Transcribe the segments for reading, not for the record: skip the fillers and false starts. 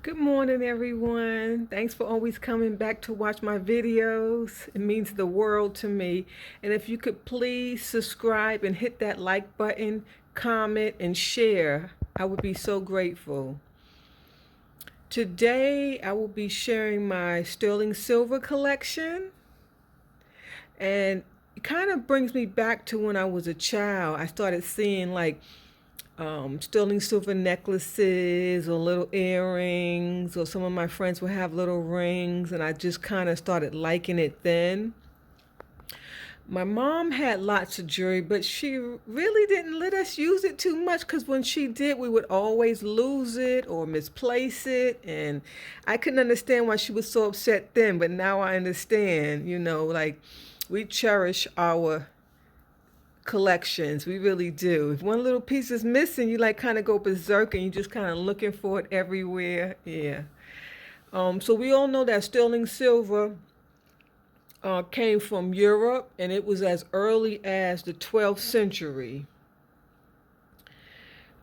Good morning, everyone. Thanks for always coming back to watch my videos. It means the world to me. And if you could please subscribe and hit that like button, comment, and share, I would be so grateful. Today, I will be sharing my sterling silver collection. And it kind of brings me back to when I was a child. I started seeing sterling silver necklaces or little earrings, or some of my friends would have little rings, and I just kind of started liking it then. My mom had lots of jewelry, but she really didn't let us use it too much because when she did, we would always lose it or misplace it. And I couldn't understand why she was so upset then, but now I understand, like we cherish our collections. We really do. If one little piece is missing, you like kind of go berserk and you just kind of looking for it everywhere. Yeah. So we all know that sterling silver came from Europe, and it was as early as the 12th century.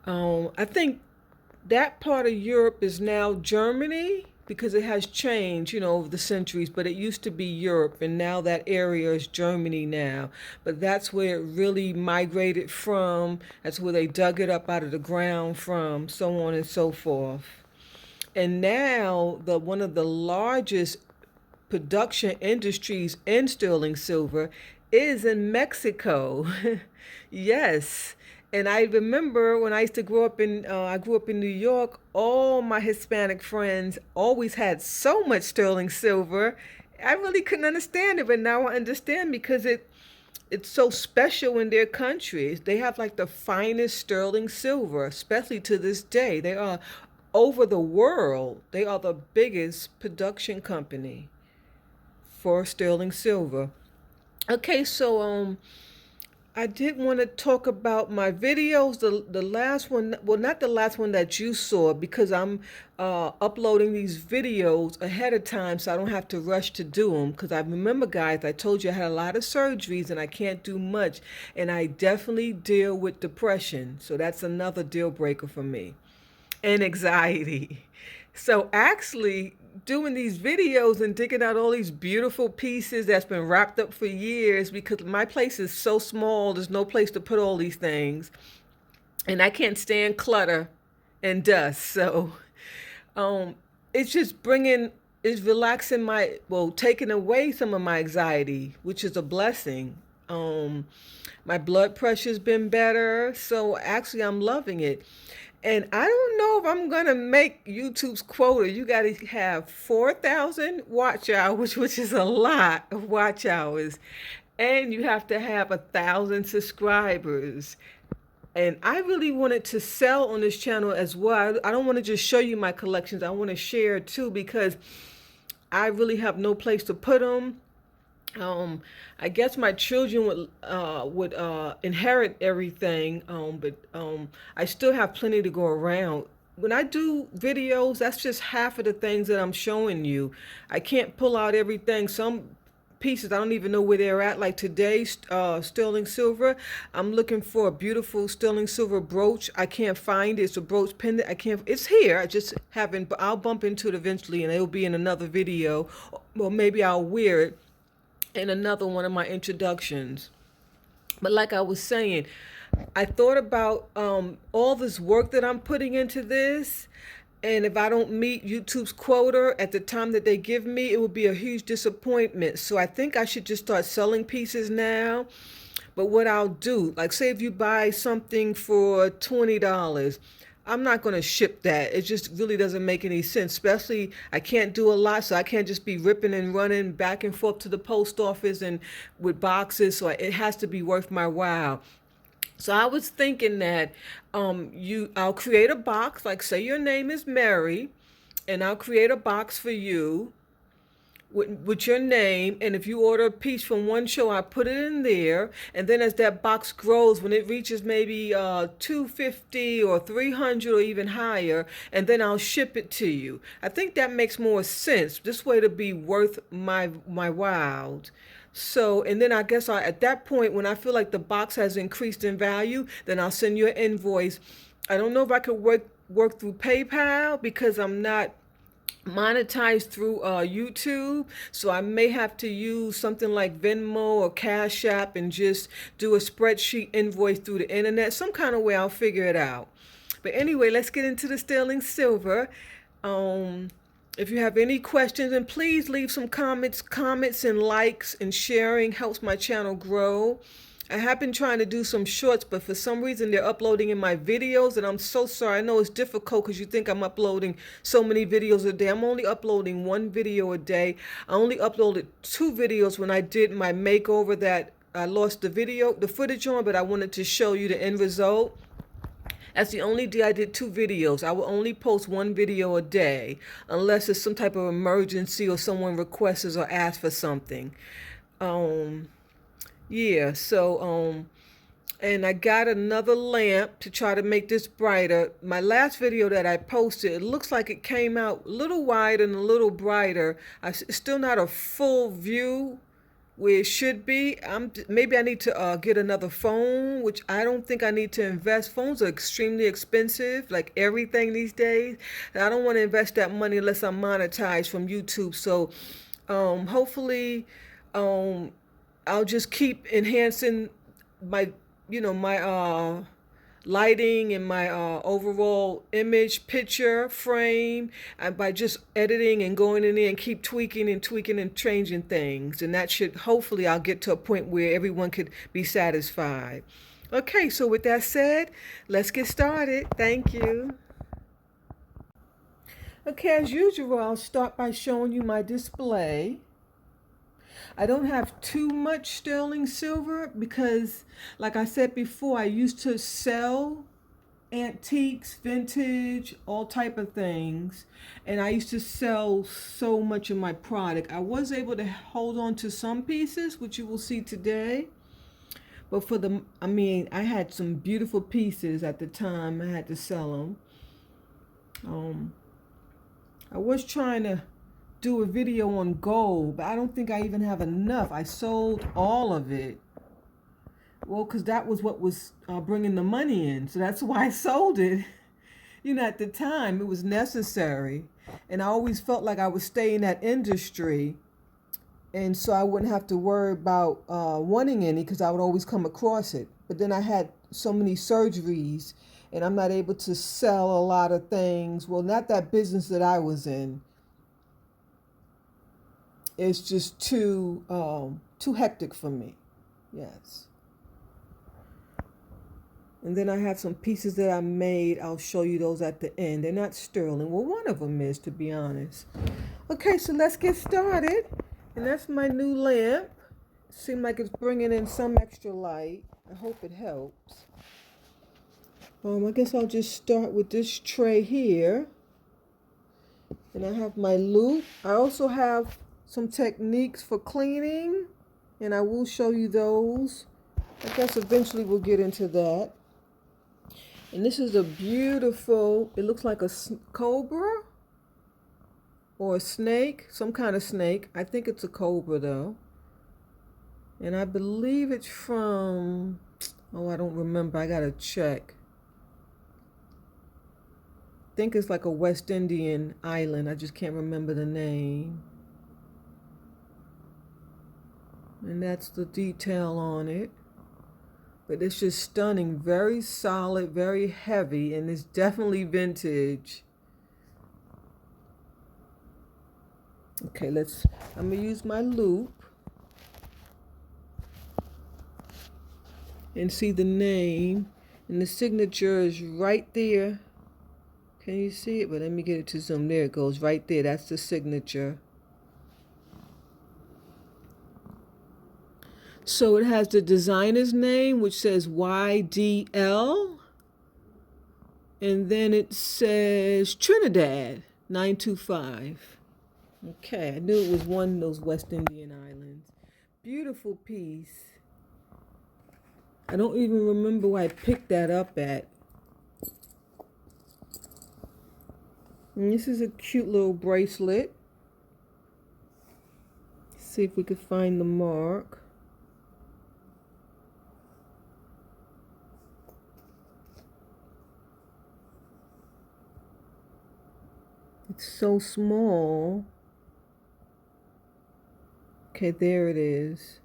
I think that part of Europe is now Germany because it has changed, over the centuries, but it used to be Europe, and now that area is Germany now. But that's where it really migrated from. That's where they dug it up out of the ground from, so on and so forth. And now the one of the largest production industries in sterling silver is in Mexico. Yes. And I remember when I used to grow up I grew up in New York, all my Hispanic friends always had so much sterling silver. I really couldn't understand it, but now I understand because it's so special in their countries. They have like the finest sterling silver, especially to this day. They are over the world. They are the biggest production company for sterling silver. Okay, so I did want to talk about my videos. The last one, well, not the last one that you saw, because I'm uploading these videos ahead of time, so I don't have to rush to do them. Because I remember, guys, I told you I had a lot of surgeries and I can't do much, and I definitely deal with depression. So that's another deal breaker for me, and anxiety. So actually, doing these videos and digging out all these beautiful pieces that's been wrapped up for years, because my place is so small, there's no place to put all these things, and I can't stand clutter and dust. So um, it's just it's relaxing taking away some of my anxiety, which is a blessing. My blood pressure's been better, so actually I'm loving it. And I don't know if I'm gonna make YouTube's quota. You gotta have 4,000 watch hours, which is a lot of watch hours, and you have to have 1,000 subscribers. And I really wanted to sell on this channel as well. I don't want to just show you my collections. I want to share too, because I really have no place to put them. I guess my children would inherit everything, but I still have plenty to go around. When I do videos, that's just half of the things that I'm showing you. I can't pull out everything. Some pieces I don't even know where they're at. Like today's sterling silver, I'm looking for a beautiful sterling silver brooch. I can't find it. It's a brooch pendant. I can't. It's here. I just haven't. But I'll bump into it eventually, and it'll be in another video, or maybe I'll wear it in another one of my introductions. But like I was saying, I thought about all this work that I'm putting into this. And if I don't meet YouTube's quota at the time that they give me, it would be a huge disappointment. So I think I should just start selling pieces now. But what I'll do, like say if you buy something for $20, I'm not going to ship that. It just really doesn't make any sense. Especially, I can't do a lot, so I can't just be ripping and running back and forth to the post office and with boxes. So it has to be worth my while. So I was thinking that I'll create a box, like say your name is Mary, and I'll create a box for you with your name, and if you order a piece from one show, I put it in there, and then as that box grows, when it reaches maybe 250 or 300 or even higher, and then I'll ship it to you. I think that makes more sense. This way to be worth my while. So, and then I guess at that point, when I feel like the box has increased in value, then I'll send you an invoice. I don't know if I could work through PayPal because I'm not monetized through YouTube, so I may have to use something like Venmo or Cash App and just do a spreadsheet invoice through the internet. Some kind of way I'll figure it out. But anyway, let's get into the sterling silver. Um, if you have any questions, and please leave some comments and likes, and sharing helps my channel grow. I have been trying to do some shorts, but for some reason they're uploading in my videos, and I'm so sorry. I know it's difficult because you think I'm uploading so many videos a day. I'm only uploading one video a day. I only uploaded 2 videos when I did my makeover that I lost the footage on, but I wanted to show you the end result. That's the only day I did 2 videos. I will only post 1 video a day unless it's some type of emergency or someone requests or asks for something. Um, yeah, so and I got another lamp to try to make this brighter. My last video that I posted, it looks like it came out a little wide and a little brighter. It's still not a full view where it should be. Maybe I need to get another phone, which I don't think I need to invest. Phones are extremely expensive, like everything these days. And I don't want to invest that money unless I'm monetized from YouTube. So hopefully I'll just keep enhancing my, my lighting and my overall image picture frame, and by just editing and going in there and keep tweaking and changing things, and that should hopefully I'll get to a point where everyone could be satisfied. Okay, so with that said, let's get started. Thank you. Okay, as usual, I'll start by showing you my display. I don't have too much sterling silver because, like I said before, I used to sell antiques, vintage, all type of things, and I used to sell so much of my product. I was able to hold on to some pieces, which you will see today, but I had some beautiful pieces at the time. I had to sell them. I was trying to do a video on gold, but I don't think I even have enough. I sold all of it. Well, because that was what was bringing the money in. So that's why I sold it. At the time, it was necessary. And I always felt like I would stay in that industry. And so I wouldn't have to worry about wanting any because I would always come across it. But then I had so many surgeries and I'm not able to sell a lot of things. Well, not that business that I was in. It's just too hectic for me. Yes. And then I have some pieces that I made. I'll show you those at the end. They're not sterling. Well, one of them is, to be honest. Okay, so let's get started. And that's my new lamp. Seems like it's bringing in some extra light. I hope it helps. I guess I'll just start with this tray here. And I have my loupe. I also have some techniques for cleaning, and I will show you those. I guess eventually we'll get into that. And this is a beautiful, it looks like a cobra or a snake, some kind of snake. I think it's a cobra though. And I believe it's from, I don't remember, I gotta check. I think it's like a West Indian island. I just can't remember the name. And that's the detail on it. But it's just stunning, very solid, very heavy, and it's definitely vintage. Okay, I'm gonna use my loupe and see the name, and the signature is right there. Can you see it? But let me get it to zoom. There it goes, right there. That's the signature. So it has the designer's name, which says YDL. And then it says Trinidad 925. Okay, I knew it was one of those West Indian islands. Beautiful piece. I don't even remember where I picked that up at. And this is a cute little bracelet. See if we could find the mark. It's so small. Okay, there it is.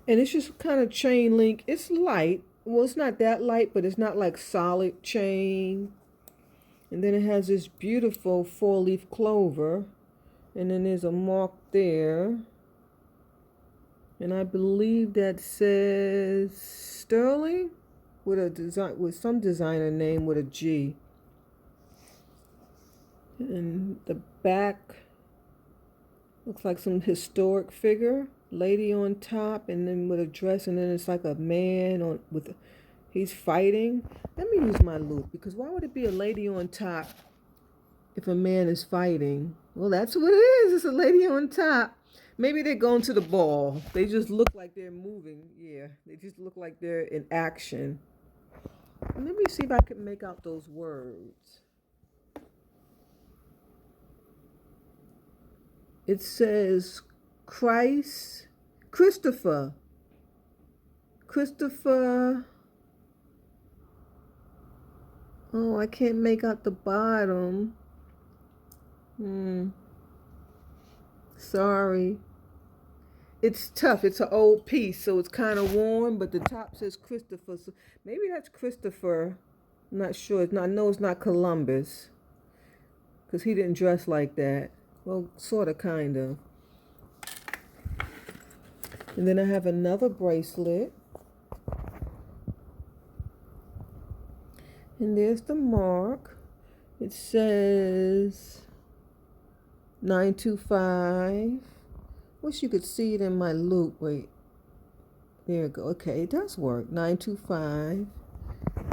And it's just kind of chain link. It's light. Well, it's not that light, but it's not like solid chain. And then it has this beautiful 4-leaf clover. And then there's a mark there. And I believe that says Sterling with a design, with some designer name with a G. And the back looks like some historic figure, lady on top, and then with a dress, and then it's like a man on with, he's fighting. Let me use my loop, because why would it be a lady on top if a man is fighting? Well, that's what it is. It's a lady on top. Maybe they're going to the ball. They just look like they're moving. Yeah, they just look like they're in action. Let me see if I can make out those words. It says Christopher. Oh, I can't make out the bottom. Sorry. It's tough. It's an old piece, so it's kind of worn, but the top says Christopher. So maybe that's Christopher. I'm not sure. I know it's not Columbus, because he didn't dress like that. Well, sort of, kind of. And then I have another bracelet. And there's the mark. It says 925. Wish you could see it in my loop. Wait. There we go. Okay, it does work. 925.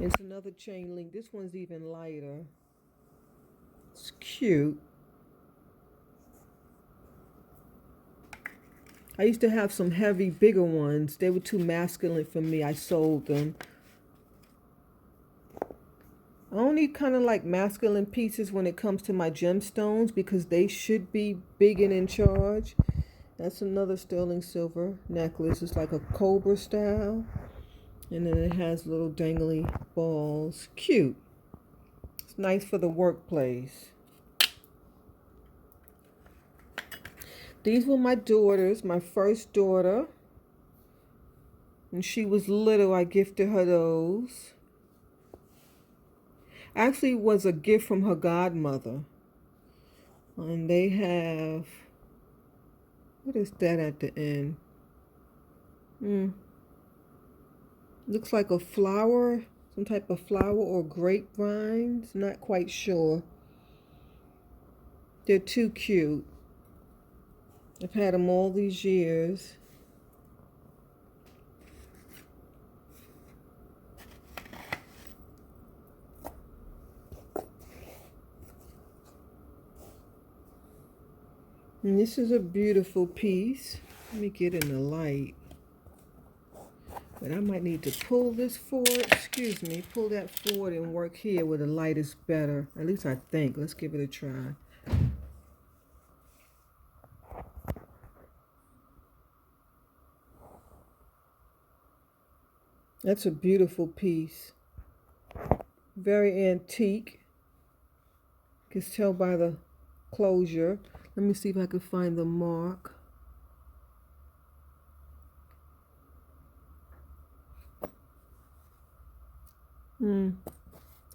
It's another chain link. This one's even lighter. It's cute. I used to have some heavy, bigger ones. They were too masculine for me. I sold them. I only kind of like masculine pieces when it comes to my gemstones, because they should be big and in charge. That's another sterling silver necklace. It's like a cobra style. And then it has little dangly balls. Cute. It's nice for the workplace. These were my daughters, my first daughter. When she was little, I gifted her those. Actually, it was a gift from her godmother. And they have, what is that at the end? Looks like a flower, some type of flower or grapevines. Not quite sure. They're too cute. I've had them all these years. And this is a beautiful piece. Let me get in the light. But I might need to pull this forward. Excuse me. Pull that forward and work here where the light is better. At least I think. Let's give it a try. That's a beautiful piece. Very antique. You can tell by the closure. Let me see if I can find the mark.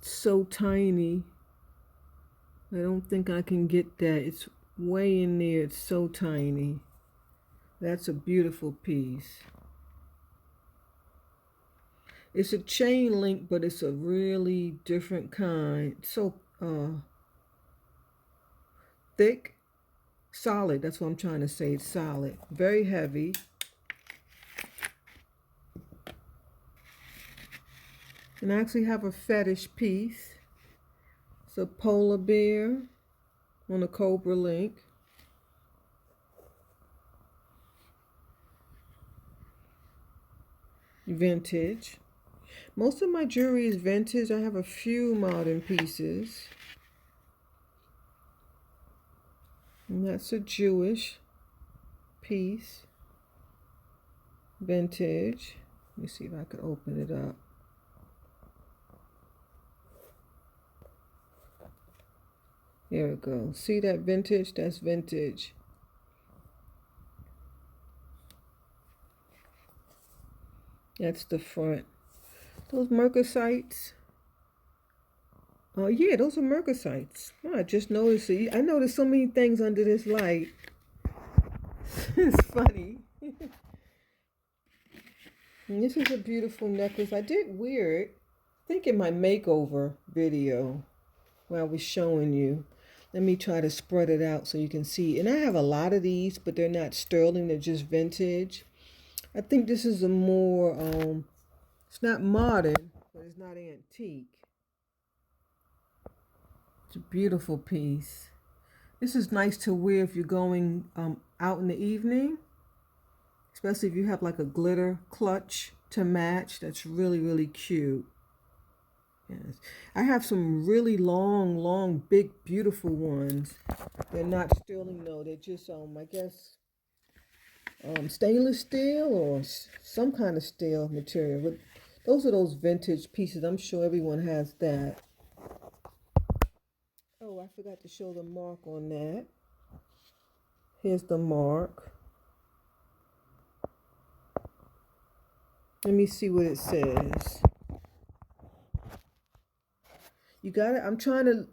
So tiny. I don't think I can get that. It's way in there. It's so tiny. That's a beautiful piece. It's a chain link, but it's a really different kind. So thick, solid. That's what I'm trying to say. It's solid. Very heavy. And I actually have a fetish piece. It's a polar bear on a cobra link. Vintage. Most of my jewelry is vintage. I have a few modern pieces. And that's a Jewish piece. Vintage. Let me see if I can open it up. There we go. See that vintage? That's vintage. That's the front. Those Mercosites. Oh, yeah, those are Mercosites. Oh, I just noticed it. I noticed so many things under this light. It's funny. And this is a beautiful necklace. I did wear it, I think in my makeover video where I was showing you. Let me try to spread it out so you can see. And I have a lot of these, but they're not sterling. They're just vintage. I think this is a more, it's not modern, but it's not antique. It's a beautiful piece. This is nice to wear if you're going out in the evening, especially if you have like a glitter clutch to match. That's really, really cute. Yes. I have some really long, big, beautiful ones. They're not sterling though. They're just, I guess, stainless steel or some kind of steel material. But those are those vintage pieces. I'm sure everyone has that. Oh, I forgot to show the mark on that. Here's the mark. Let me see what it says. You got it. I'm trying to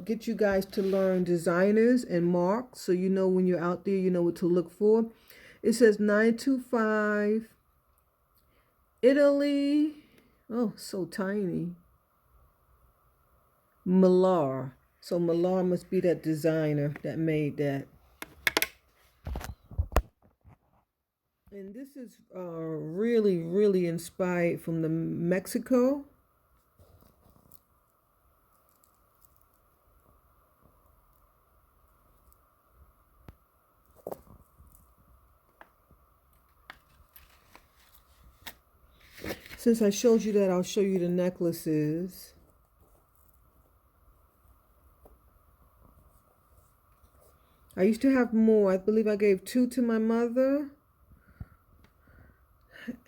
get you guys to learn designers and marks so you know when you're out there, you know what to look for. It says 925 Italy. Oh, so tiny. Millar. So Millar must be that designer that made that. And this is really, really inspired from the Mexico. Since I showed you that, I'll show you the necklaces. I used to have more. I believe I gave 2 to my mother.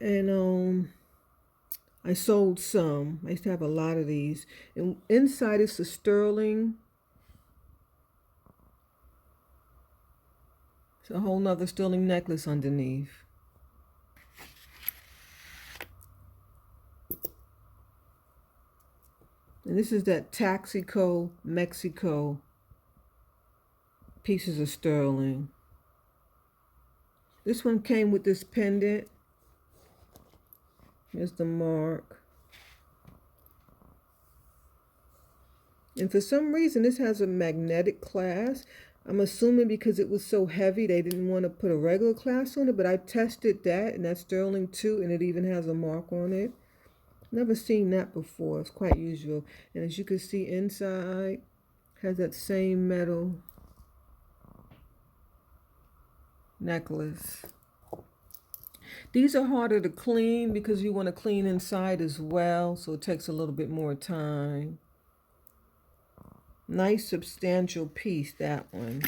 And I sold some. I used to have a lot of these. And inside is a sterling. It's a whole nother sterling necklace underneath. And this is that Taxco, Mexico pieces of sterling. This one came with this pendant. Here's the mark. And for some reason, this has a magnetic clasp. I'm assuming because it was so heavy, they didn't want to put a regular clasp on it, but I tested that, and that's sterling too, and it even has a mark on it. Never seen that before. It's quite usual. And as you can see inside, has that same metal necklace. These are harder to clean because you want to clean inside as well, so it takes a little bit more time. Nice substantial piece, that one.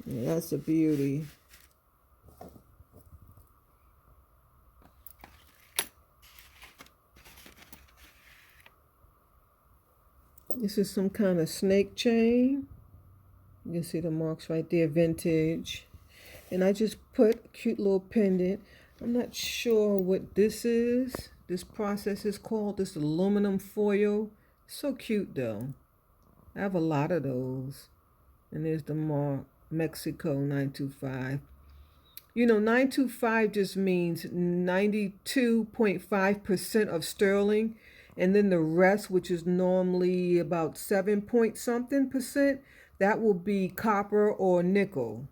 Yeah, that's a beauty. This is some kind of snake chain. You can see the marks right there, vintage. And I just put a cute little pendant. I'm not sure what this is. This process is called, this aluminum foil. So cute though. I have a lot of those. And there's the mark, Mexico 925. You know, 925 just means 92.5% of sterling. And then the rest, which is normally about 7 point something percent, that will be copper or nickel.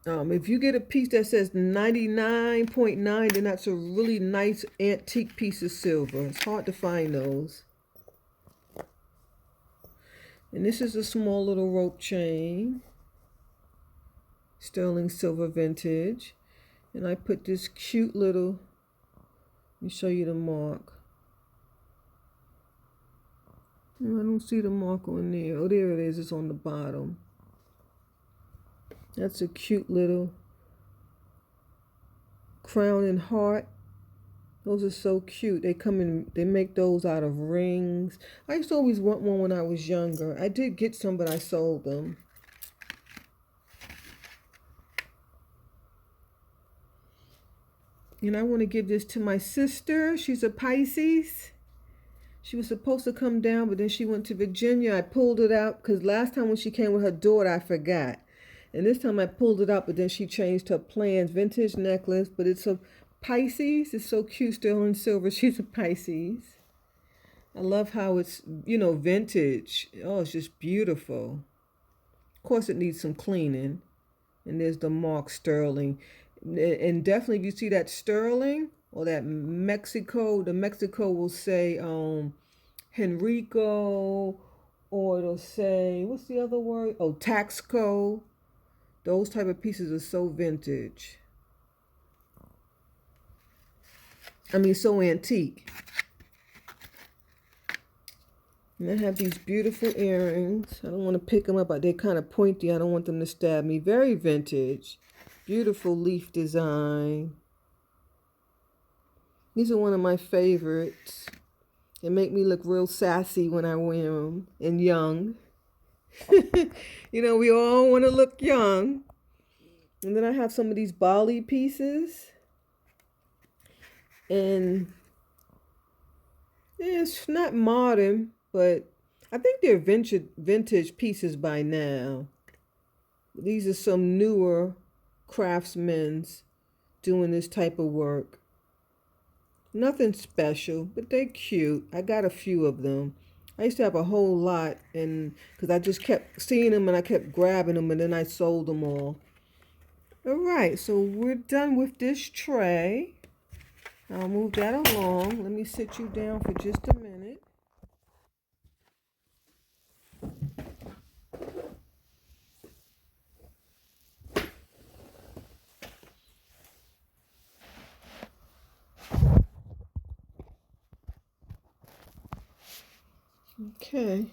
If you get a piece that says 99.9, then that's a really nice antique piece of silver. It's hard to find those. And this is a small little rope chain. Sterling silver vintage. And I put this cute little, let me show you the mark. Oh, I don't see the mark on there. Oh, there it is. It's on the bottom. That's a cute little crown and heart Those are so cute. They come in, they make those out of rings. I used to always want one when I was younger. I did get some, but I sold them. And I want to give this to my sister. She's a Pisces. She was supposed to come down, but then she went to Virginia. I pulled it out because last time when she came with her daughter, I forgot. And this time I pulled it out, but then she changed her plans. Vintage necklace, but it's a Pisces. It's so cute, sterling silver. She's a Pisces. I love how it's, vintage. Oh, it's just beautiful. Of course, it needs some cleaning. And there's the mark sterling. And definitely, if you see that sterling or that Mexico, the Mexico will say Henrico, or it'll say, what's the other word? Oh, Taxco. Those type of pieces are so vintage. I mean, so antique. And I have these beautiful earrings. I don't want to pick them up, but they're kind of pointy. I don't want them to stab me. Very vintage. Beautiful leaf design. These are one of my favorites. They make me look real sassy when I wear them and young. We all want to look young. And then I have some of these Bali pieces. And it's not modern, but I think they're vintage pieces by now. These are some newer craftsmen doing this type of work. Nothing special, but they're cute. I got a few of them. I used to have a whole lot, and because I just kept seeing them and I kept grabbing them, and then I sold them all. All right, so we're done with this tray. I'll move that along. Let me sit you down for just a minute. Okay.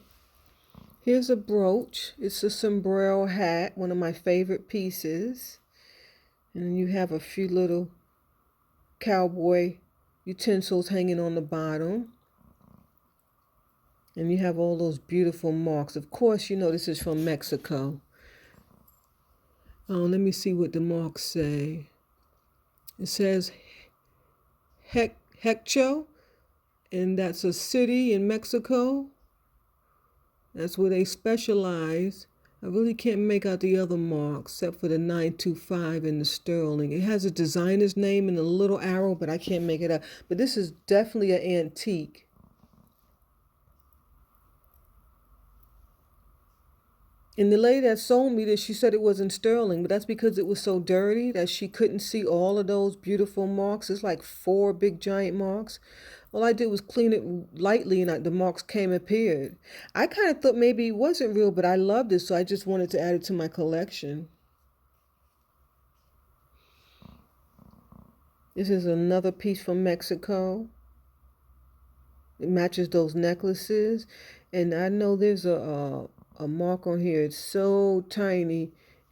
Here's a brooch. It's a sombrero hat, one of my favorite pieces. And you have a few little cowboy utensils hanging on the bottom. And you have all those beautiful marks. Of course, this is from Mexico. Let me see what the marks say. It says Heccho, and that's a city in Mexico. That's where they specialize. I really can't make out the other marks except for the 925 and the sterling. It has a designer's name and a little arrow, but I can't make it out. But this is definitely an antique. And the lady that sold me this, she said it wasn't sterling, but that's because it was so dirty that she couldn't see all of those beautiful marks. It's like 4 big giant marks. All I did was clean it lightly and the marks appeared. I kind of thought maybe it wasn't real, but I loved it, so I just wanted to add it to my collection. This is another piece from Mexico. It matches those necklaces. And I know there's a mark on here. It's so tiny.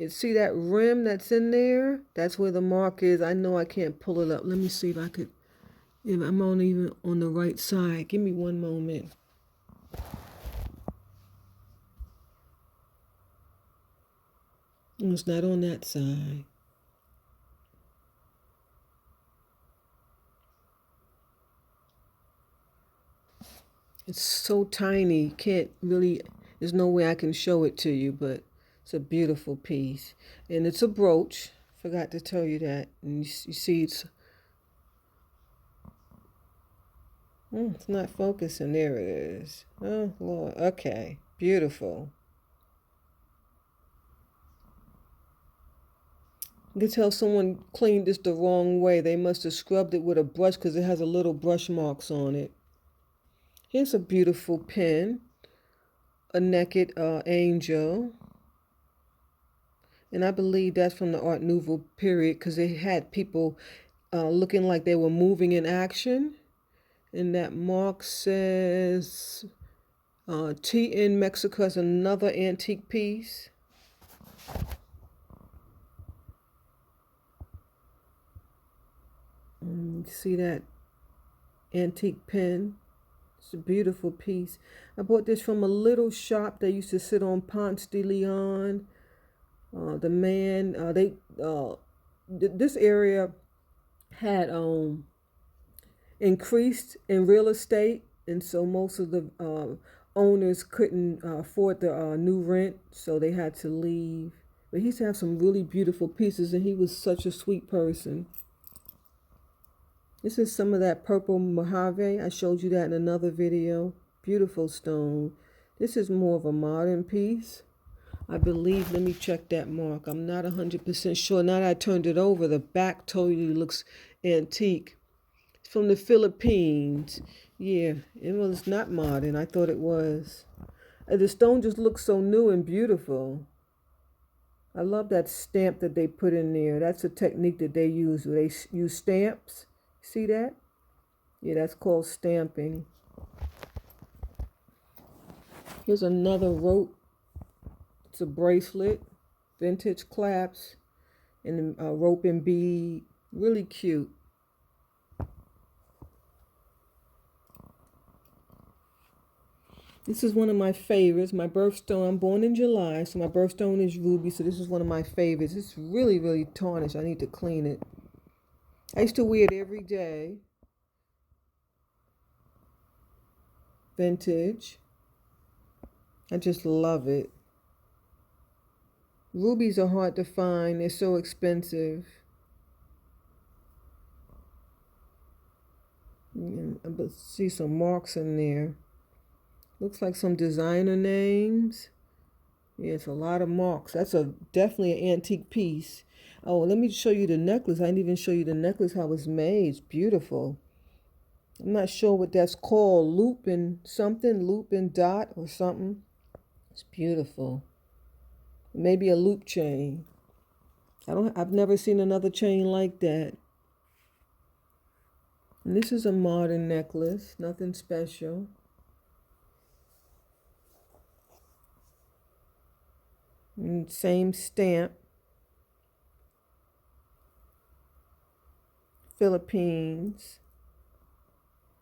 See that rim that's in there? That's where the mark is. I know I can't pull it up. Let me see if I'm even on the right side. Give me one moment. It's not on that side. It's so tiny. There's no way I can show it to you, but it's a beautiful piece. And it's a brooch. Forgot to tell you that. And you see it's not focusing. There it is. Oh, Lord. Okay. Beautiful. You can tell someone cleaned this the wrong way. They must have scrubbed it with a brush because it has a little brush marks on it. Here's a beautiful pin. A naked angel. And I believe that's from the Art Nouveau period because they had people looking like they were moving in action. And that mark says T in Mexico is another antique piece. See that antique pen. It's a beautiful piece. I bought this from a little shop that used to sit on Ponce de Leon. The man, this area had increased in real estate, and so most of the owners couldn't afford the new rent, so they had to leave. But he used to have some really beautiful pieces, and he was such a sweet person. This is some of that purple Mojave. I showed you that in another video. Beautiful stone. This is more of a modern piece. I believe, let me check that mark. I'm not 100% sure. Now that I turned it over, the back totally looks antique. It's from the Philippines. Yeah, it's not modern. I thought it was. And the stone just looks so new and beautiful. I love that stamp that they put in there. That's a technique that they use. They use stamps. See that? Yeah, that's called stamping. Here's another rope. It's a bracelet, vintage clasp, and a rope and bead. Really cute. This is one of my favorites. My birthstone, I'm born in July, so my birthstone is ruby, so this is one of my favorites. It's really, really tarnished. I need to clean it. I used to wear it every day. Vintage. I just love it. Rubies are hard to find. They're so expensive. I see some marks in there. Looks like some designer names. Yeah, it's a lot of marks. That's definitely an antique piece. Oh, let me show you the necklace. I didn't even show you the necklace, how it's made. It's beautiful. I'm not sure what that's called. Loop and something. Loop and dot or something. It's beautiful. Maybe a loop chain. I've never seen another chain like that. And this is a modern necklace. Nothing special. And same stamp. Philippines.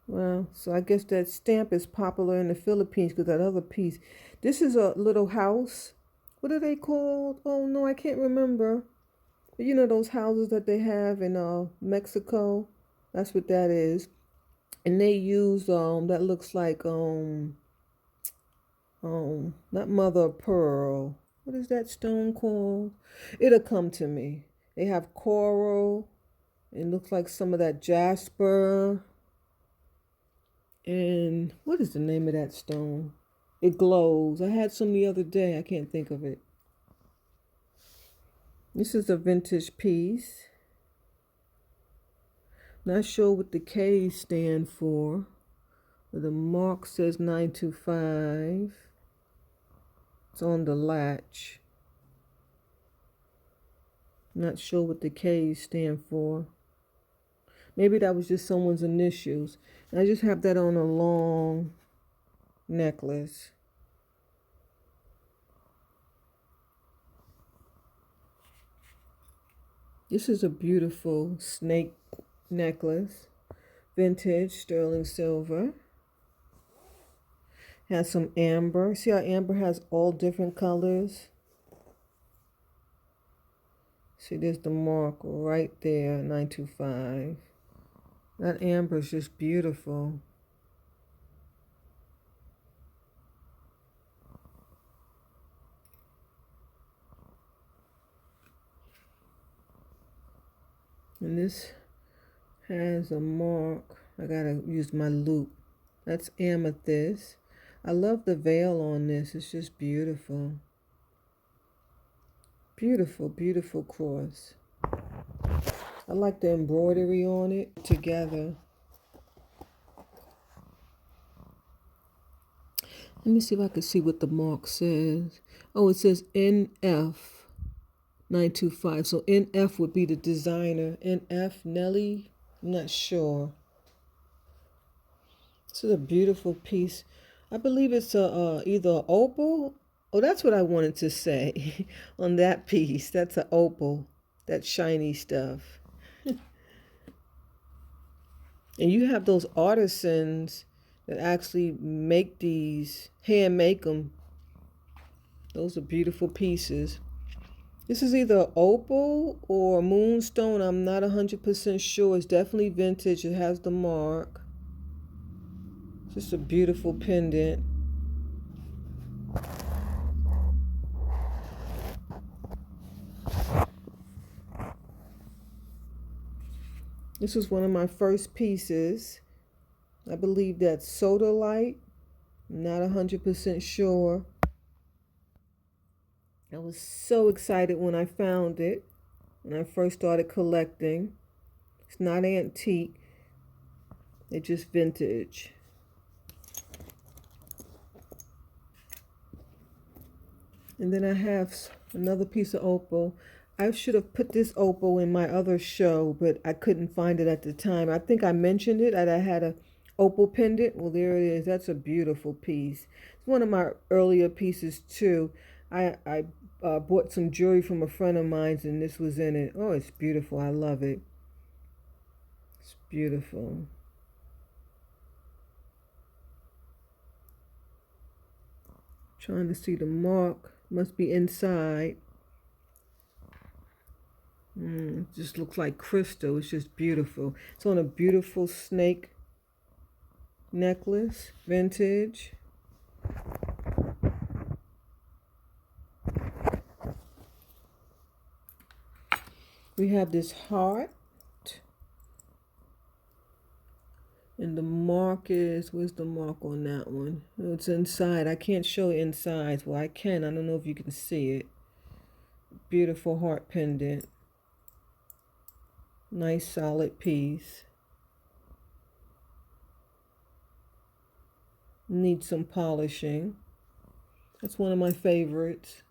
Well, so I guess that stamp is popular in the Philippines because that other piece. This is a little house. What are they called? Oh no, I can't remember. But you know those houses that they have in Mexico? That's what that is. And they use that looks like not mother of pearl. What is that stone called? It'll come to me. They have coral. It looks like some of that jasper. And what is the name of that stone? It glows. I had some the other day. I can't think of it. This is a vintage piece. Not sure what the K's stand for. But the mark says 925. It's on the latch. Not sure what the K's stand for. Maybe that was just someone's initials. And I just have that on a long necklace. This is a beautiful snake necklace. Vintage sterling silver. Has some amber. See how amber has all different colors? See, there's the mark right there, 925. That amber is just beautiful. And this has a mark. I gotta use my loop. That's amethyst. I love the veil on this. It's just beautiful. Beautiful, beautiful cross. I like the embroidery on it together. Let me see if I can see what the mark says. Oh, it says NF 925. So NF would be the designer. NF Nelly? I'm not sure. This is a beautiful piece. I believe it's either an opal. Oh, that's what I wanted to say on that piece. That's an opal. That shiny stuff. And you have those artisans that actually make these, hand make them. Those are beautiful pieces. This is either opal or moonstone. I'm not 100% sure. It's definitely vintage. It has the mark. Just a beautiful pendant. This was one of my first pieces. I believe that's sodalite. I'm not 100% sure. I was so excited when I found it, when I first started collecting. It's not antique, it's just vintage. And then I have another piece of opal. I should have put this opal in my other show, but I couldn't find it at the time. I think I mentioned it, that I had a opal pendant. Well, there it is. That's a beautiful piece. It's one of my earlier pieces too. I bought some jewelry from a friend of mine's, and this was in it. Oh, it's beautiful. I love it. It's beautiful. Trying to see the mark. Must be inside. Just looks like crystal. It's just beautiful. It's on a beautiful snake necklace, vintage. We have this heart. And the mark is, where's the mark on that one? Oh, it's inside. I can't show inside. Well, I can. I don't know if you can see it. Beautiful heart pendant. Nice solid piece. Needs some polishing. That's one of my favorites.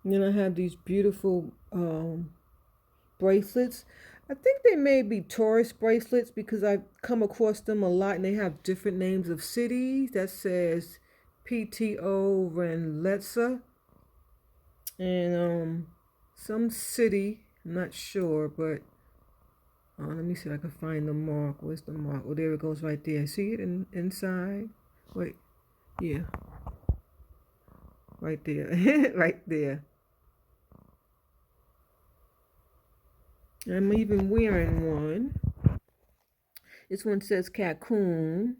And then I have these beautiful bracelets. I think they may be tourist bracelets because I've come across them a lot, and they have different names of cities. That says PTO Renletsa and some city. I'm not sure, but let me see if I can find the mark. Where's the mark? Oh, there it goes right there. See it inside? Wait, yeah, right there, right there. I'm even wearing one. This one says Cancun.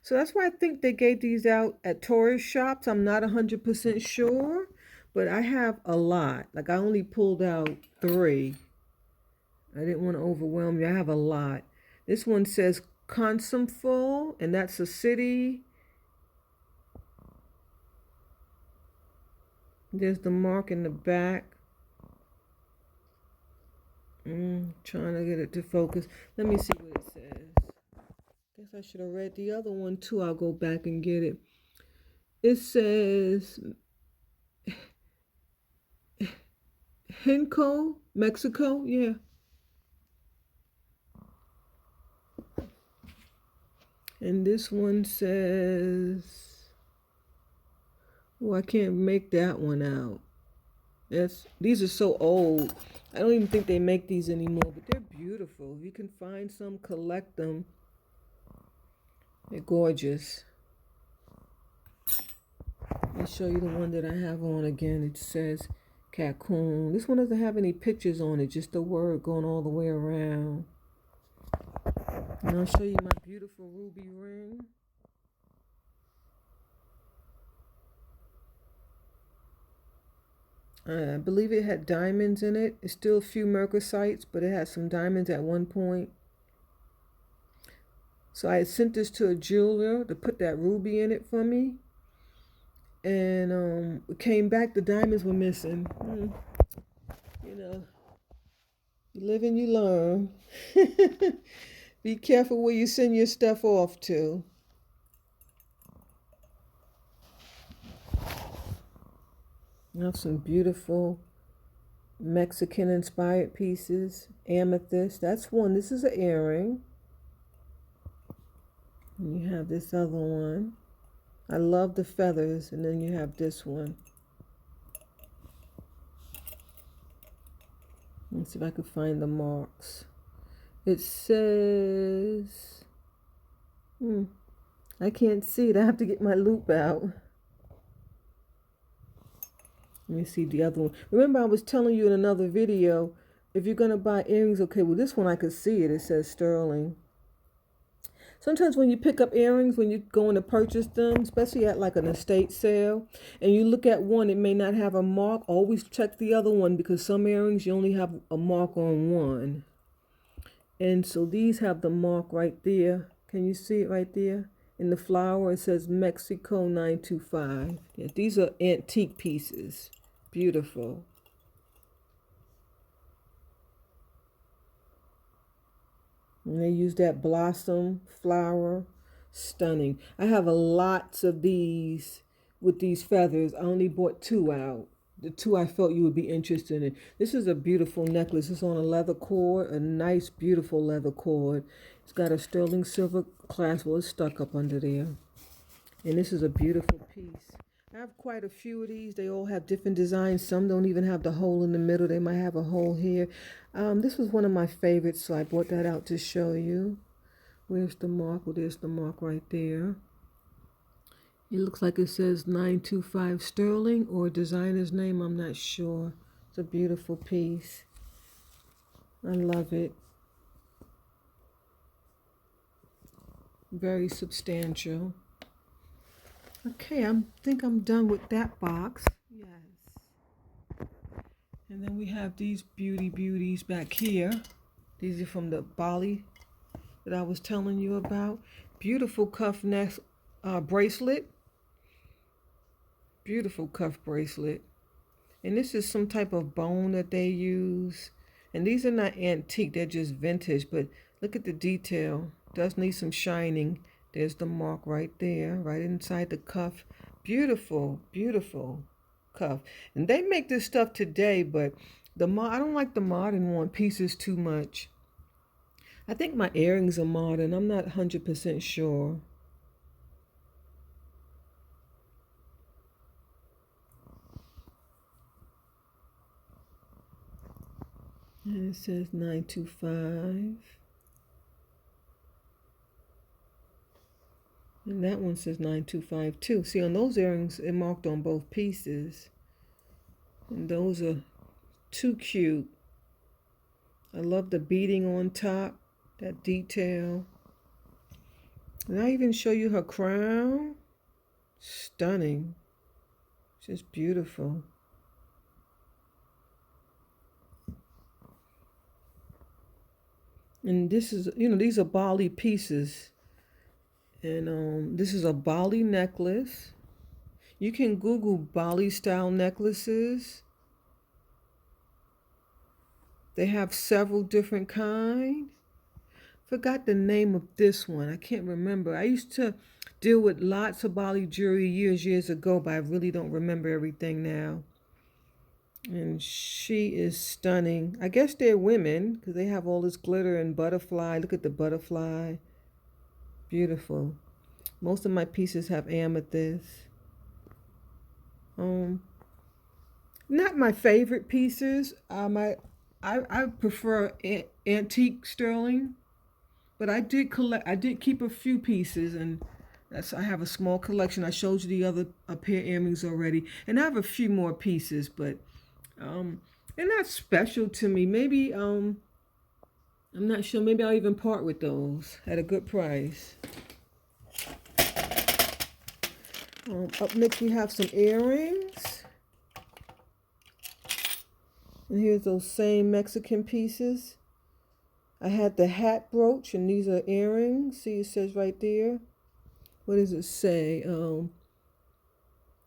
So that's why I think they gave these out at tourist shops. I'm not 100% sure, but I have a lot. Like I only pulled out 3. I didn't want to overwhelm you. I have a lot. This one says Consumful, and that's a city. There's the mark in the back. Trying to get it to focus. Let me see what it says. Guess I should have read the other one too. I'll go back and get it. It says Henco, Mexico. Yeah. And this one says, oh, I can't make that one out. These are so old. I don't even think they make these anymore, but they're beautiful. If you can find some, collect them. They're gorgeous. I'll show you the one that I have on again. It says Cancun. This one doesn't have any pictures on it, just the word going all the way around. And I'll show you my beautiful ruby ring. I believe it had diamonds in it. It's still a few mercosites, but it had some diamonds at one point. So I had sent this to a jeweler to put that ruby in it for me. And it came back, the diamonds were missing. You know, you live and you learn. Be careful where you send your stuff off to. Now some beautiful Mexican inspired pieces. Amethyst, that's one. This is an earring. And you have this other one. I love the feathers. And then you have this one. Let's see if I can find the marks. It says, I can't see it. I have to get my loop out. Let me see the other one. Remember, I was telling you in another video, if you're going to buy earrings, okay, well, this one I could see it. It says sterling. Sometimes when you pick up earrings, when you're going to purchase them, especially at like an estate sale, and you look at one, it may not have a mark. Always check the other one because some earrings, you only have a mark on one. And so these have the mark right there. Can you see it right there? In the flower, it says Mexico 925. Yeah, these are antique pieces. Beautiful. And they use that blossom flower. Stunning. I have a lots of these with these feathers. I only bought 2 out. The 2 I felt you would be interested in. This is a beautiful necklace. It's on a leather cord, a nice, beautiful leather cord. It's got a sterling silver clasp. Well, it's stuck up under there. And this is a beautiful piece. I have quite a few of these. They all have different designs. Some don't even have the hole in the middle. They might have a hole here. This was one of my favorites, so I brought that out to show you. Where's the mark? Well, there's the mark right there. It looks like it says 925 sterling or designer's name. I'm not sure. It's a beautiful piece. I love it. Very substantial. Okay, I think I'm done with that box. Yes. And then we have these beauties back here. These are from the Bali that I was telling you about. Beautiful cuff neck bracelet. Beautiful cuff bracelet. And this is some type of bone that they use. And these are not antique, they're just vintage. But look at the detail. Does need some shining. There's the mark right there, right inside the cuff. Beautiful, beautiful cuff. And they make this stuff today, but I don't like the modern one pieces too much. I think my earrings are modern. I'm not 100% sure. And it says 925. And that one says 925 too. See, on those earrings, it marked on both pieces. And those are too cute. I love the beading on top, that detail. And I even show you her crown. Stunning. Just beautiful. And this is, these are Bali pieces. And this is a Bali necklace. You can Google Bali style necklaces. They have several different kinds. Forgot the name of this one. I can't remember. I used to deal with lots of Bali jewelry years ago, but I really don't remember everything now. And she is stunning. I guess they're women because they have all this glitter and butterfly. Look at the butterfly. Beautiful. Most of my pieces have amethyst. Not my favorite pieces. I prefer antique sterling, but I did collect. I did keep a few pieces, and I have a small collection. I showed you the other pair of earrings already, and I have a few more pieces, but they're not special to me. Maybe I'm not sure. Maybe I'll even part with those at a good price. Up next we have some earrings. And here's those same Mexican pieces. I had the hat brooch, and these are earrings. See, it says right there. What does it say? It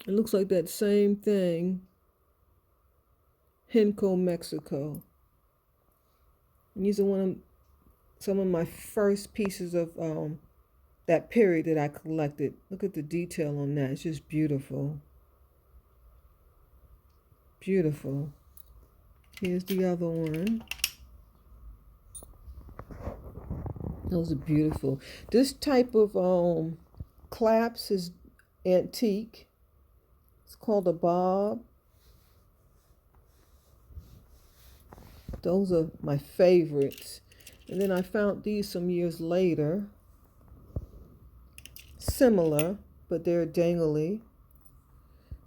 looks like that same thing. Henco, Mexico. And these are some of my first pieces of that period that I collected. Look at the detail on that. It's just beautiful. Beautiful. Here's the other one. Those are beautiful. This type of clasp is antique. It's called a bob. Those are my favorites. And then I found these some years later. Similar, but they're dangly.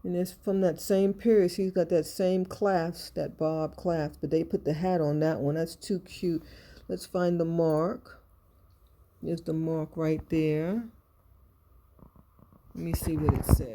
And it's from that same period. So he's got that same clasp, that bob clasp, but they put the hat on that one. That's too cute. Let's find the mark. There's the mark right there. Let me see what it says.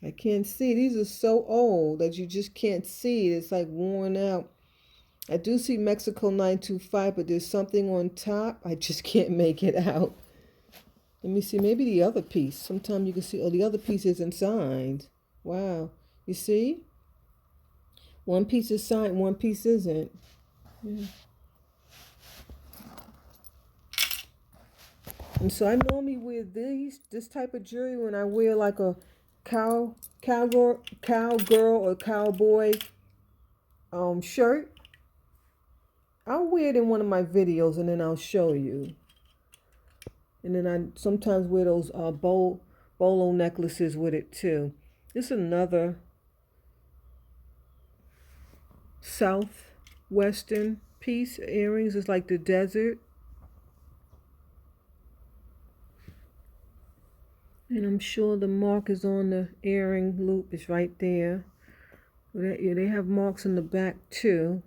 I can't see. These are so old that you just can't see. It's like worn out. I do see Mexico 925, but there's something on top. I just can't make it out. Let me see. Maybe the other piece. Sometimes you can see, oh, the other piece isn't signed. Wow. You see? One piece is signed, one piece isn't. Yeah. And so I normally wear this type of jewelry when I wear like a cowgirl or cowboy shirt. I'll wear it in one of my videos and then I'll show you. And then I sometimes wear those bolo necklaces with it too. This is another southwestern piece earrings. It's like the desert. And I'm sure the mark is on the earring loop. It's right there. Yeah, they have marks in the back too.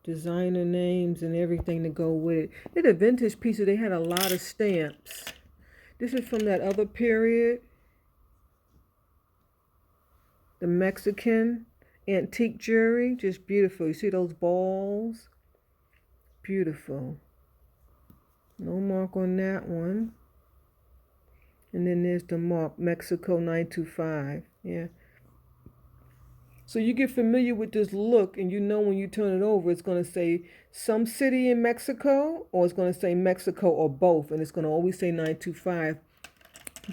Designer names and everything to go with it. They're the vintage pieces. They had a lot of stamps. This is from that other period. The Mexican antique jewelry. Just beautiful. You see those balls? Beautiful. No mark on that one. And then there's the mark, Mexico 925. Yeah. So you get familiar with this look and you know when you turn it over, it's going to say some city in Mexico or it's going to say Mexico or both. And it's going to always say 925.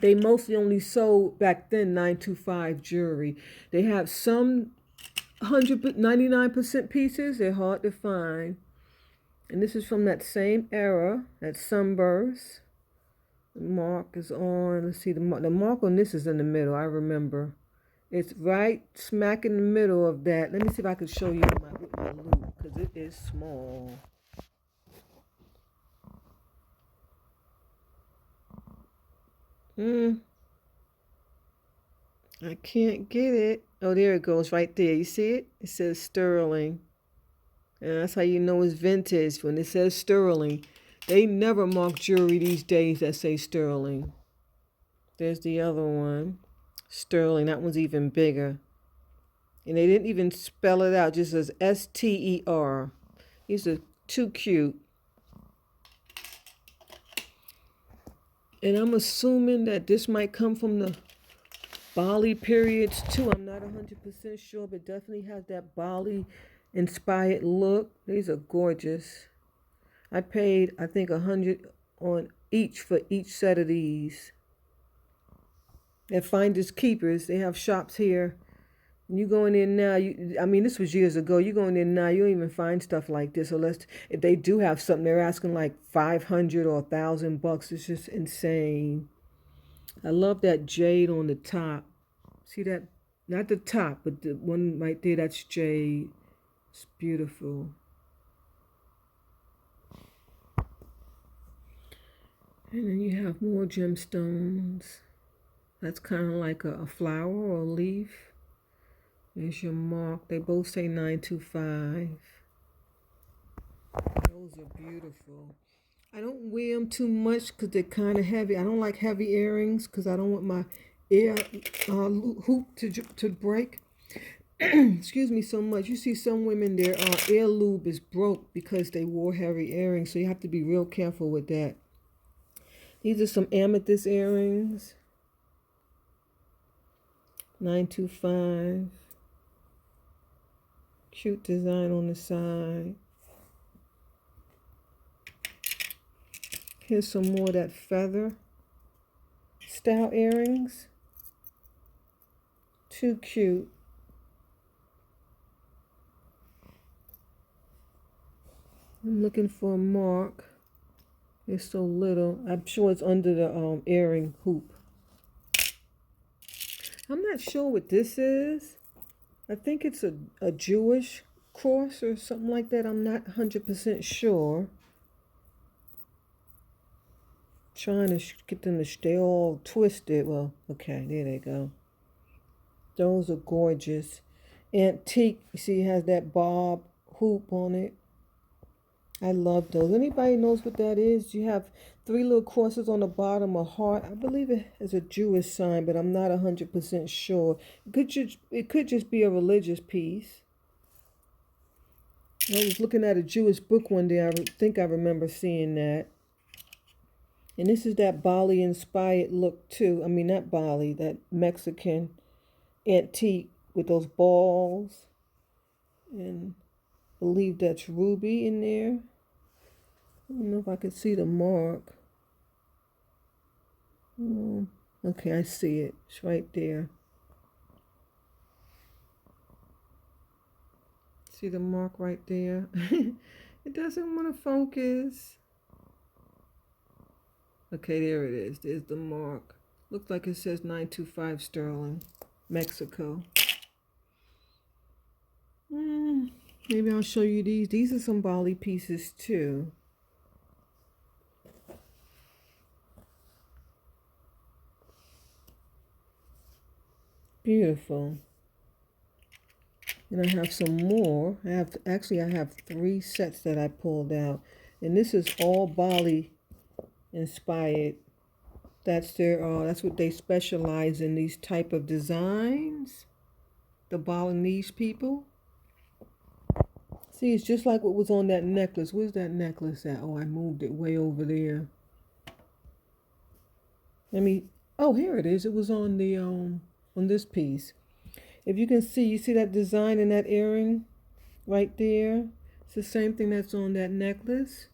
They mostly only sold back then 925 jewelry. They have some 99% pieces. They're hard to find. And this is from that same era, that sunburst. The mark is on. Let's see, the mark on this is in the middle. I remember. It's right smack in the middle of that. Let me see if I can show you with my loop because it is small. I can't get it. Oh, there it goes right there. You see it? It says sterling. And that's how you know it's vintage when it says sterling. They never mark jewelry these days that say sterling. There's the other one. Sterling. That one's even bigger. And they didn't even spell it out. Just as STER. These are too cute. And I'm assuming that this might come from the Bali periods too. I'm not 100% sure, but definitely has that Bali inspired look. These are gorgeous. I paid, I think, $100 on each for each set of these. At Finders Keepers, they have shops here. And you go in there now, I mean, this was years ago. You go in there now, you don't even find stuff like this. Unless if they do have something, they're asking like $500 or $1,000. It's just insane. I love that jade on the top. See that? Not the top, but the one right there, that's jade. It's beautiful. And then you have more gemstones. That's kind of like a flower or a leaf. There's your mark. They both say 925. Those are beautiful. I don't wear them too much because they're kind of heavy. I don't like heavy earrings because I don't want my ear hoop to break. Excuse me so much. You see some women, their ear loop is broke because they wore heavy earrings. So you have to be real careful with that. These are some amethyst earrings. 925. Cute design on the side. Here's some more of that feather style earrings. Too cute. I'm looking for a mark. It's so little. I'm sure it's under the earring hoop. I'm not sure what this is. I think it's a Jewish cross or something like that. I'm not 100% sure. Trying to get them to stay all twisted. Well, okay, there they go. Those are gorgeous. Antique, you see, it has that bob hoop on it. I love those. Anybody knows what that is? You have three little crosses on the bottom, a heart. I believe it is a Jewish sign, but I'm not 100% sure. It could just be a religious piece. I was looking at a Jewish book one day. I think I remember seeing that. And this is that Bali inspired look too. I mean, not Bali, that Mexican antique with those balls. And I believe that's ruby in there. I don't know if I can see the mark. Okay, I see it. It's right there. See the mark right there? It doesn't want to focus. Okay, there it is. There's the mark. Looks like it says 925 sterling, Mexico. Maybe I'll show you these. These are some Bali pieces too. Beautiful. And I have some more. I have 3 sets that I pulled out. And this is all Bali inspired. That's what they specialize in, these type of designs. The Balinese people. See, it's just like what was on that necklace. Where's that necklace at? Oh, I moved it way over there. Oh, here it is. It was on the on this piece. If you can see, you see that design in that earring right there? It's the same thing that's on that necklace.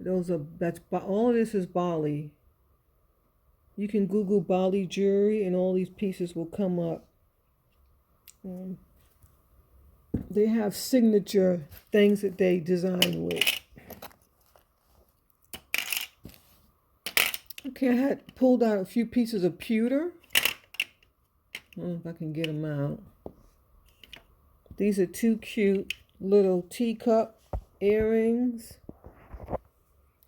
All of this is Bali. You can Google Bali jewelry and all these pieces will come up. They have signature things that they design with. Okay, I had pulled out a few pieces of pewter. I don't know if I can get them out. These are 2 cute little teacup earrings.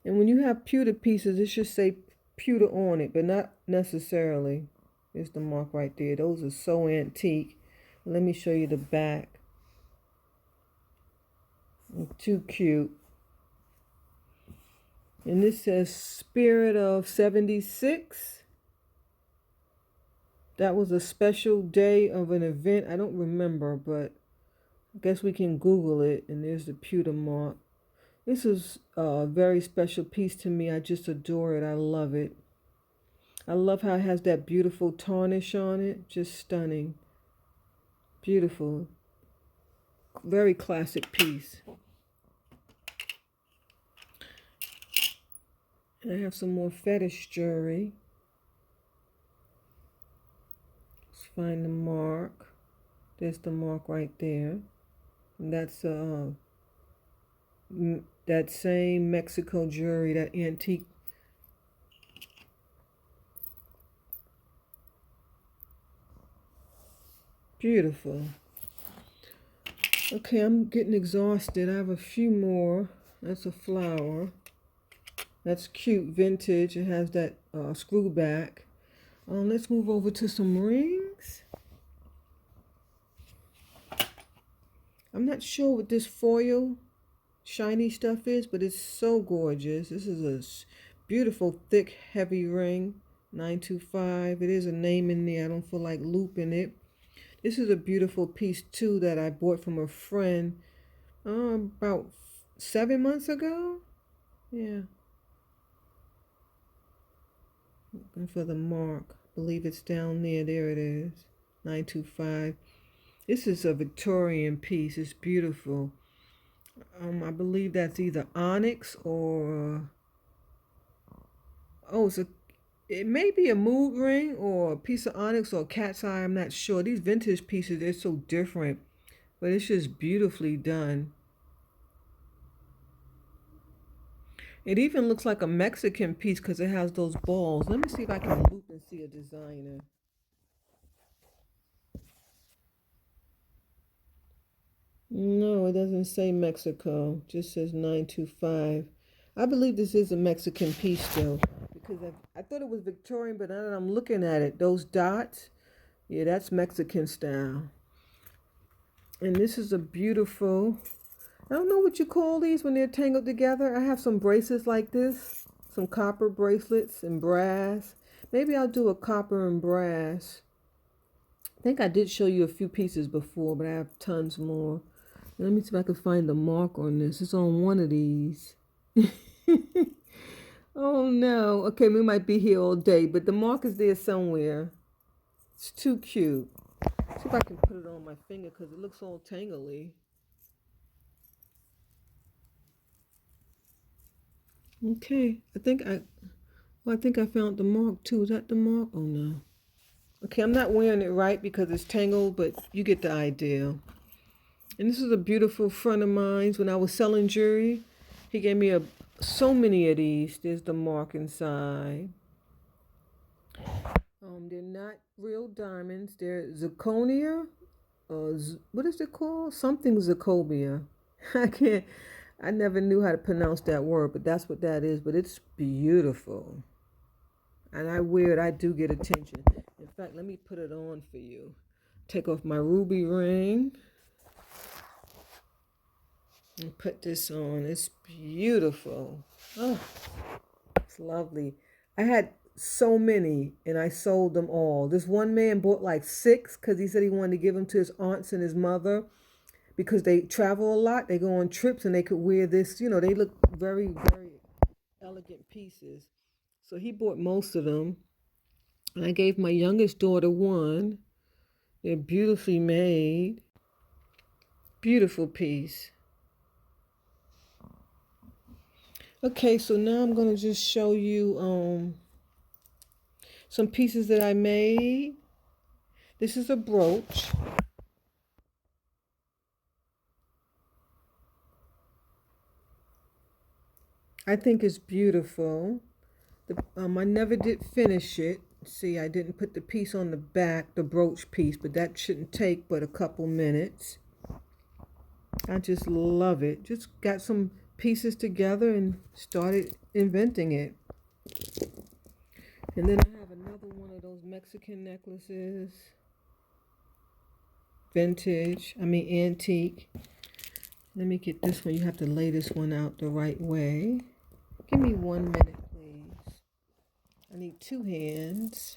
And when you have pewter pieces, it should say pewter on it, but not necessarily. There's the mark right there. Those are so antique. Let me show you the back. Too cute. And this says Spirit of 76. That was a special day of an event. I don't remember, but I guess we can Google it. And there's the pewter mark. This is a very special piece to me. I just adore it. I love it. I love how it has that beautiful tarnish on it. Just stunning. Beautiful. Very classic piece. And I have some more fetish jewelry. Let's find the mark. There's the mark right there. And that's that same Mexico jewelry, that antique. Beautiful. Okay, I'm getting exhausted. I have a few more. That's a flower. That's cute, vintage. It has that screw back. Let's move over to some rings. I'm not sure what this foil shiny stuff is, but it's so gorgeous. This is a beautiful, thick, heavy ring. 925. It is a name in there. I don't feel like looping it. This is a beautiful piece too that I bought from a friend about 7 months ago. Yeah. Looking for the mark. I believe it's down there. There it is. 925. This is a Victorian piece. It's beautiful. I believe that's either onyx or it may be a mood ring or a piece of onyx or cat's eye. I'm not sure. These vintage pieces, they're so different, but it's just beautifully done. It even looks like a Mexican piece because it has those balls. Let me see if I can loop and see a designer. No, it doesn't say Mexico. It just says 925. I believe this is a Mexican piece though, because I thought it was Victorian, but now that I'm looking at it, those dots, yeah, that's Mexican style. And this is a beautiful, I don't know what you call these when they're tangled together. I have some bracelets like this, some copper bracelets and brass. Maybe I'll do a copper and brass. I think I did show you a few pieces before, but I have tons more. Let me see if I can find the mark on this. It's on one of these. Oh no. Okay, we might be here all day, but the mark is there somewhere. It's too cute. See if I can put it on my finger because it looks all tangly. Okay, I think I found the mark too. Is that the mark? Oh no. Okay, I'm not wearing it right because it's tangled, but you get the idea. And this is a beautiful friend of mine. When I was selling jewelry, he gave me so many of these. There's the mark inside. They're not real diamonds. They're zirconia. What is it called? Something zirconia. I never knew how to pronounce that word, but that's what that is. But it's beautiful. And I wear it, I do get attention. In fact, let me put it on for you. Take off my ruby ring. And put this on. It's beautiful. Oh, it's lovely. I had so many and I sold them all. This one man bought like 6 because he said he wanted to give them to his aunts and his mother because they travel a lot. They go on trips and they could wear this. You know, they look very, very elegant pieces. So he bought most of them. And I gave my youngest daughter one. They're beautifully made. Beautiful piece. Okay, so now I'm going to just show you some pieces that I made. This is a brooch. I think it's beautiful. I never did finish it. See, I didn't put the piece on the back, the brooch piece, but that shouldn't take but a couple minutes. I just love it. Just got some pieces together and started inventing it. And then I have another one of those Mexican necklaces. Antique. Let me get this one. You have to lay this one out the right way. Give me 1 minute, please. I need 2 hands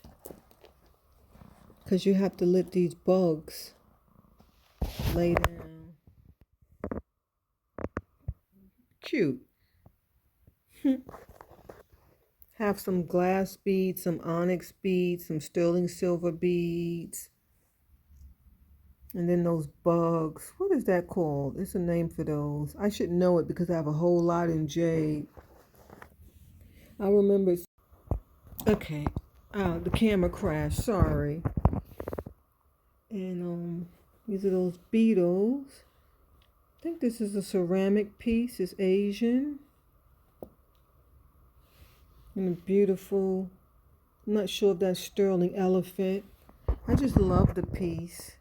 because you have to let these bugs lay down. Cute. Have some glass beads, some onyx beads, some sterling silver beads. And then those bugs. What is that called? There's a name for those. I should know it because I have a whole lot in jade. I remember. Okay. The camera crashed. Sorry. And these are those beetles. I think this is a ceramic piece. It's Asian. And a beautiful, I'm not sure if that's sterling elephant. I just love the piece.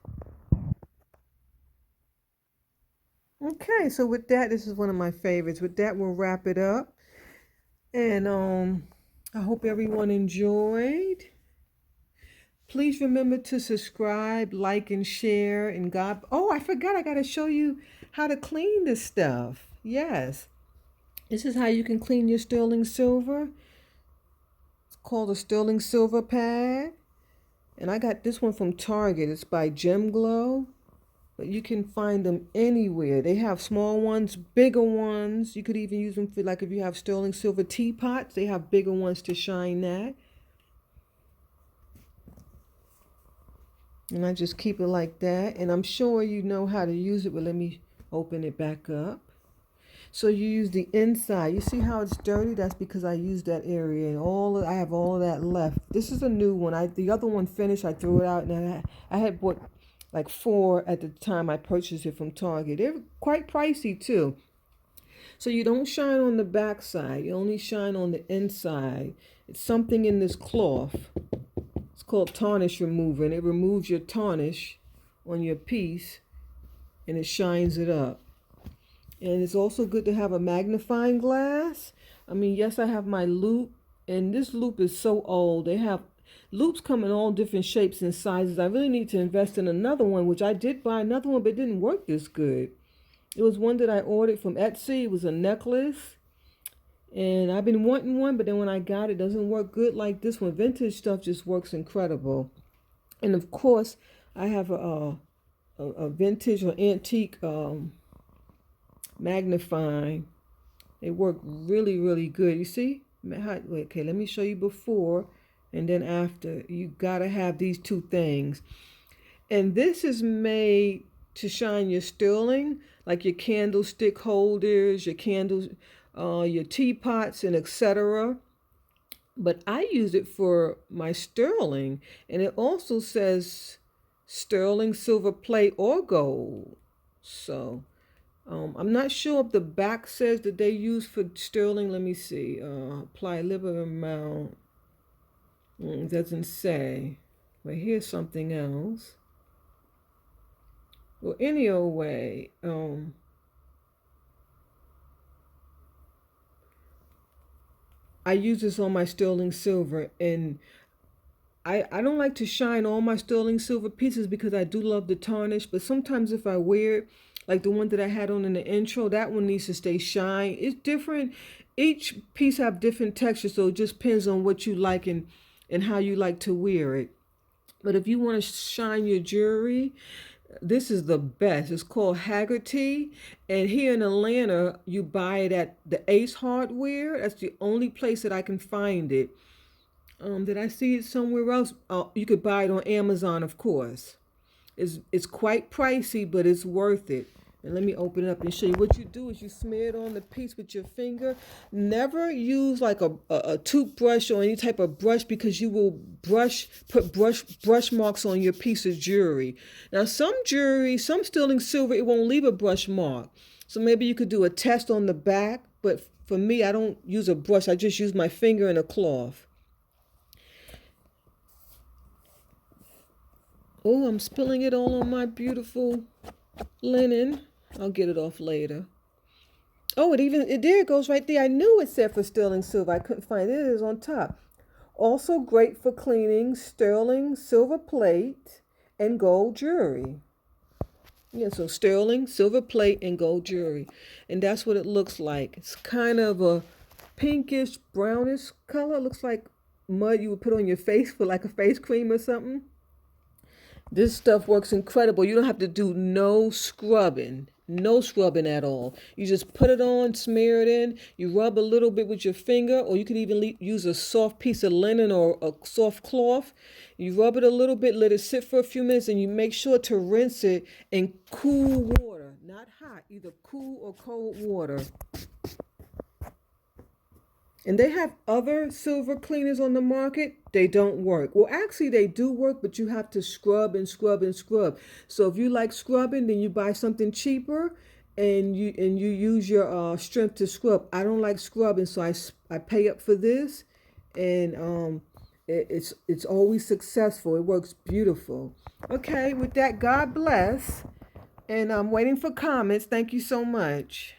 Okay, so with that, this is one of my favorites. With that, we'll wrap it up. And I hope everyone enjoyed. Please remember to subscribe, like, and share. And God, oh, I forgot, I got to show you how to clean this stuff. Yes. This is how you can clean your sterling silver. It's called a sterling silver pad. And I got this one from Target. It's by Gem Glow. But you can find them anywhere. They have small ones, bigger ones. You could even use them for, like, if you have sterling silver teapots, they have bigger ones to shine that. And I just keep it like that. And I'm sure you know how to use it, but let me open it back up. So you use the inside. You see how it's dirty? That's because I used that area, and I have all of that left. This is a new one. The other one finished. I threw it out, and I had bought like 4 at the time I purchased it from Target. They're quite pricey too. So you don't shine on the back side. You only shine on the inside. It's something in this cloth. It's called tarnish remover, and it removes your tarnish on your piece, and it shines it up. And it's also good to have a magnifying glass. I mean, yes, I have my loop, and this loop is so old. They have loops come in all different shapes and sizes. I really need to invest in another one, which I did buy another one, but it didn't work this good. It was one that I ordered from Etsy. It was a necklace, and I've been wanting one, but then when I got it, it doesn't work good like this one. Vintage stuff just works incredible. And of course, I have a vintage or antique magnifying. They work really, really good. You see? Wait, okay, let me show you before and then after. You gotta have these two things. And this is made to shine your sterling, like your candlestick holders, your candles, your teapots, and etc. But I use it for my sterling, and it also says sterling, silver plate, or gold. So I'm not sure if the back says that they use for sterling. Let me see. Apply liberal amount. It doesn't say. But here's something else. Well, any old way. I use this on my sterling silver, and I don't like to shine all my sterling silver pieces because I do love the tarnish, but sometimes if I wear it, like the one that I had on in the intro, that one needs to stay shine. It's different. Each piece have different textures, so it just depends on what you like and how you like to wear it. But if you want to shine your jewelry, this is the best. It's called Haggerty. And here in Atlanta, you buy it at the Ace Hardware. That's the only place that I can find it. Did I see it somewhere else? You could buy it on Amazon, of course. It's quite pricey, but it's worth it. And let me open it up and show you. What you do is you smear it on the piece with your finger. Never use like a toothbrush or any type of brush, because you will put brush marks on your piece of jewelry. Now some jewelry, some sterling silver, it won't leave a brush mark. So maybe you could do a test on the back, but for me, I don't use a brush. I just use my finger and a cloth. Oh, I'm spilling it all on my beautiful linen. I'll get it off later. Oh, there it goes right there. I knew it said for sterling silver. I couldn't find it. It is on top. Also great for cleaning sterling silver plate and gold jewelry. Yeah, so sterling, silver plate, and gold jewelry. And that's what it looks like. It's kind of a pinkish, brownish color. It looks like mud you would put on your face for like a face cream or something. This stuff works incredible. You don't have to do no scrubbing at all. You just put it on, smear it in. You rub a little bit with your finger, or you could even use a soft piece of linen or a soft cloth. You rub it a little bit, let it sit for a few minutes, and you make sure to rinse it in cool water, not hot, either cool or cold water. And they have other silver cleaners on the market. They don't work. Well, actually, they do work, but you have to scrub and scrub and scrub. So if you like scrubbing, then you buy something cheaper, and you use your strength to scrub. I don't like scrubbing, so I pay up for this, and it's always successful. It works beautiful. Okay, with that, God bless, and I'm waiting for comments. Thank you so much.